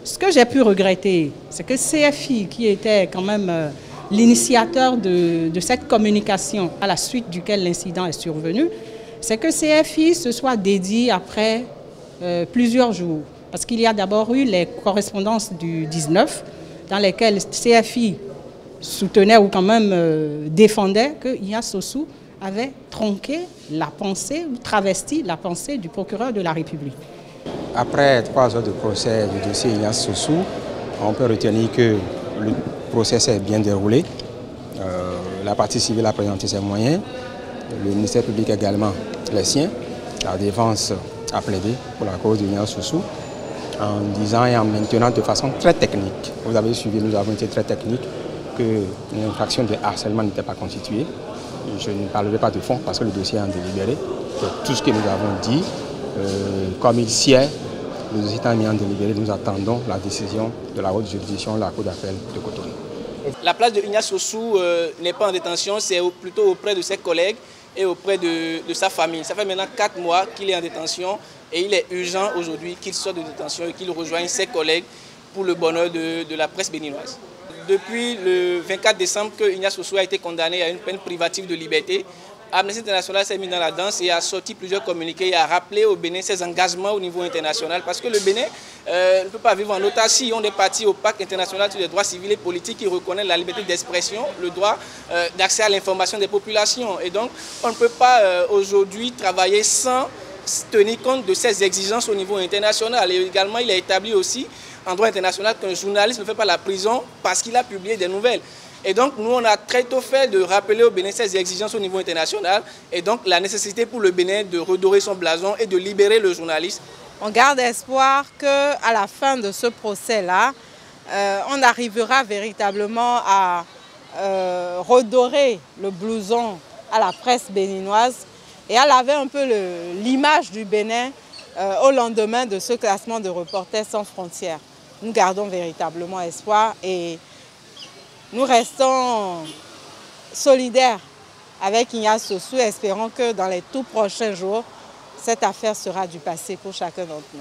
Ce que j'ai pu regretter, c'est que CFI, qui était quand même l'initiateur de cette communication à la suite duquel l'incident est survenu, c'est que CFI se soit dédié après plusieurs jours. Parce qu'il y a d'abord eu les correspondances du 19, dans lesquelles CFI soutenait ou quand même défendait que Ignace Sossou avait tronqué la pensée ou travesti la pensée du procureur de la République. Après 3 heures de procès du dossier Ignace Sossou, on peut retenir que le procès s'est bien déroulé. La partie civile a présenté ses moyens, le ministère public également les siens. La défense a plaidé pour la cause d'Ignace Sossou en disant et en maintenant de façon très technique. Vous avez suivi, nous avons été très techniques, que l'infraction de harcèlement n'était pas constituée. Je ne parlerai pas de fond parce que le dossier est en délibéré. Tout ce que nous avons dit, comme il sied, le dossier étant mis en délibéré, nous attendons la décision de la haute juridiction, la cour d'appel de Cotonou. La place de Ignace Sossou n'est pas en détention, c'est plutôt auprès de ses collègues et auprès de sa famille. Ça fait maintenant 4 mois qu'il est en détention et il est urgent aujourd'hui qu'il sorte de détention et qu'il rejoigne ses collègues pour le bonheur de la presse béninoise. Depuis le 24 décembre que Ignace Sossou a été condamné à une peine privative de liberté, Amnesty International s'est mis dans la danse et a sorti plusieurs communiqués et a rappelé au Bénin ses engagements au niveau international parce que le Bénin ne peut pas vivre en autarcie. On est parti au pacte international sur les droits civils et politiques qui reconnaît la liberté d'expression, le droit d'accès à l'information des populations. Et donc on ne peut pas aujourd'hui travailler sans tenir compte de ces exigences au niveau international. Et également il a établi aussi en droit international qu'un journaliste ne fait pas la prison parce qu'il a publié des nouvelles. Et donc, nous, on a très tôt fait de rappeler au Bénin ces exigences au niveau international et donc la nécessité pour le Bénin de redorer son blason et de libérer le journaliste. On garde espoir qu'à la fin de ce procès-là, on arrivera véritablement à redorer le blouson à la presse béninoise et à laver un peu l'image du Bénin au lendemain de ce classement de Reporters sans frontières. Nous gardons véritablement espoir et nous restons solidaires avec Ignace Sossou, espérons que dans les tout prochains jours, cette affaire sera du passé pour chacun d'entre nous.